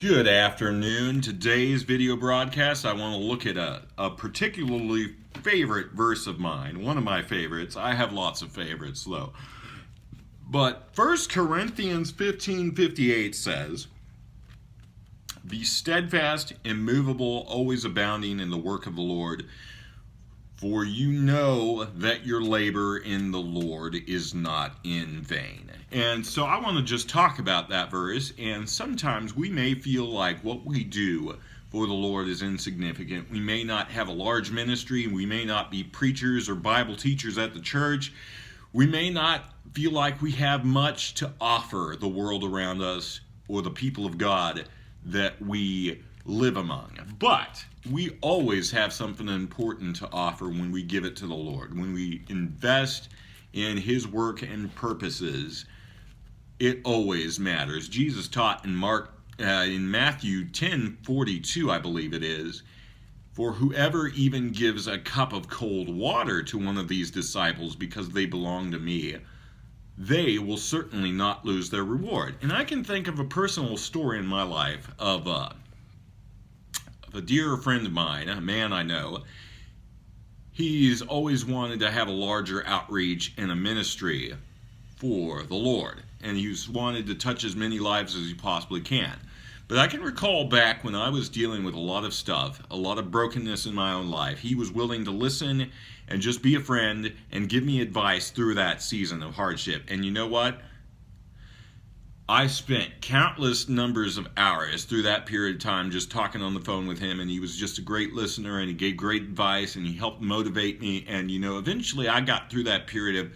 Good afternoon. Today's video broadcast, I want to look at a particularly favorite verse of mine. One of my favorites. I have lots of favorites, though. But 1 Corinthians 15:58 says, "Be steadfast, immovable, always abounding in the work of the Lord, for you know that your labor in the Lord is not in vain." And so I want to just talk about that verse. And sometimes we may feel like what we do for the Lord is insignificant. We may not have a large ministry. We may not be preachers or Bible teachers at the church. We may not feel like we have much to offer the world around us or the people of God that we live among. But we always have something important to offer when we give it to the Lord. When we invest in His work and purposes, it always matters. Jesus taught in Matthew 10:42, I believe it is, "For whoever even gives a cup of cold water to one of these disciples because they belong to me, they will certainly not lose their reward." And I can think of a personal story in my life of a dear friend of mine, a man I know. He's always wanted to have a larger outreach and a ministry for the Lord, and he's wanted to touch as many lives as he possibly can. But I can recall back when I was dealing with a lot of stuff, a lot of brokenness in my own life, he was willing to listen and just be a friend and give me advice through that season of hardship. And you know what? I spent countless numbers of hours through that period of time just talking on the phone with him, and he was just a great listener, and he gave great advice, and he helped motivate me. And eventually I got through that period of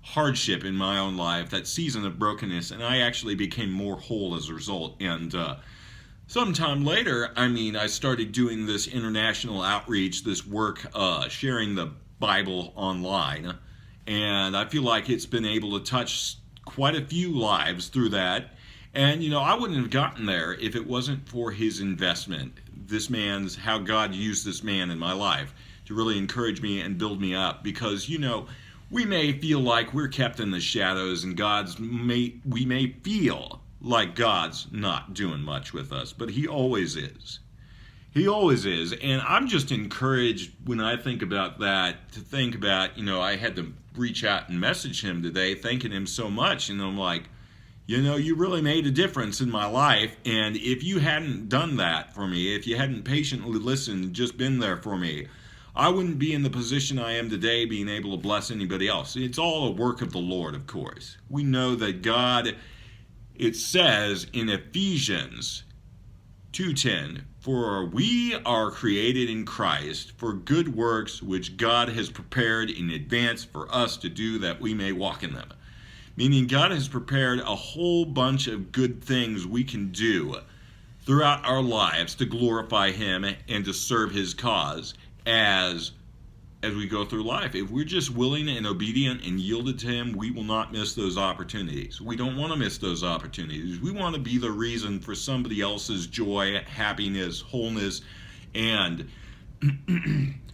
hardship in my own life, that season of brokenness, and I actually became more whole as a result. And sometime later, I started doing this international outreach, this work, sharing the Bible online, and I feel like it's been able to touch quite a few lives through that. And I wouldn't have gotten there if it wasn't for his investment. How God used this man in my life to really encourage me and build me up, because we may feel like we're kept in the shadows, and we may feel like God's not doing much with us, but He always is. He always is. And I'm just encouraged when I think about that, to think about, I had to reach out and message him today, thanking him so much. And I'm like, you really made a difference in my life. And if you hadn't done that for me, if you hadn't patiently listened, just been there for me, I wouldn't be in the position I am today, being able to bless anybody else. It's all a work of the Lord, of course. We know that God, it says in Ephesians 2:10, "For we are created in Christ for good works which God has prepared in advance for us to do, that we may walk in them." Meaning God has prepared a whole bunch of good things we can do throughout our lives to glorify Him and to serve His cause as we go through life. If we're just willing and obedient and yielded to Him, we will not miss those opportunities. We don't want to miss those opportunities. We want to be the reason for somebody else's joy, happiness, wholeness, and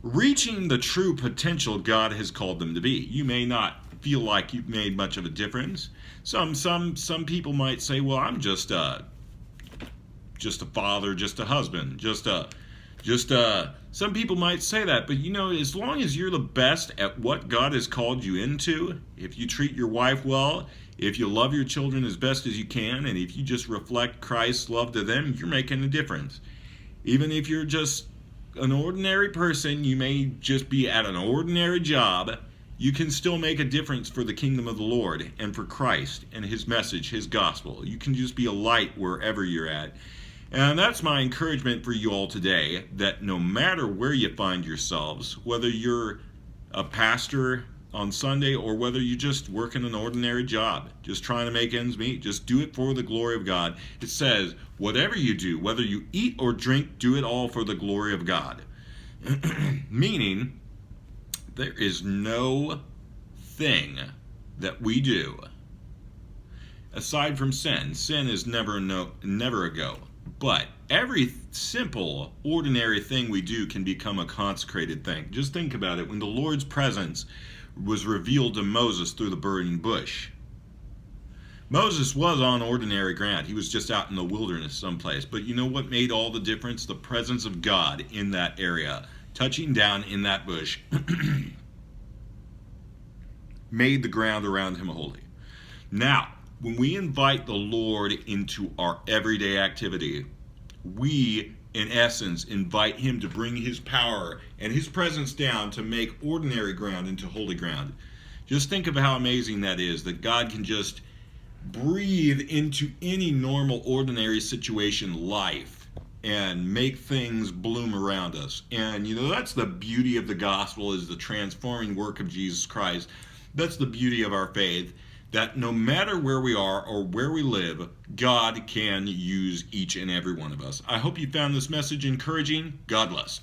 reaching the true potential God has called them to be. You may not feel like you've made much of a difference. Some people might say, "Well, I'm just a father, just a husband, some people might say that." But as long as you're the best at what God has called you into, if you treat your wife well, if you love your children as best as you can, and if you just reflect Christ's love to them, you're making a difference. Even if you're just an ordinary person, you may just be at an ordinary job, you can still make a difference for the kingdom of the Lord and for Christ and His message, His gospel. You can just be a light wherever you're at. And that's my encouragement for you all today, that no matter where you find yourselves, whether you're a pastor on Sunday or whether you're just working an ordinary job, just trying to make ends meet, just do it for the glory of God. It says, whatever you do, whether you eat or drink, do it all for the glory of God. Meaning, there is no thing that we do aside from sin. Sin is never a go. But every simple, ordinary thing we do can become a consecrated thing. Just think about it. When the Lord's presence was revealed to Moses through the burning bush, Moses was on ordinary ground. He was just out in the wilderness someplace. But you know what made all the difference? The presence of God in that area, touching down in that bush, made the ground around him holy. Now, when we invite the Lord into our everyday activity, we, in essence, invite him to bring his power and his presence down to make ordinary ground into holy ground. Just think of how amazing that is, that God can just breathe into any normal, ordinary situation, life, and make things bloom around us. And that's the beauty of the gospel, is the transforming work of Jesus Christ. That's the beauty of our faith, that no matter where we are or where we live, God can use each and every one of us. I hope you found this message encouraging. God bless.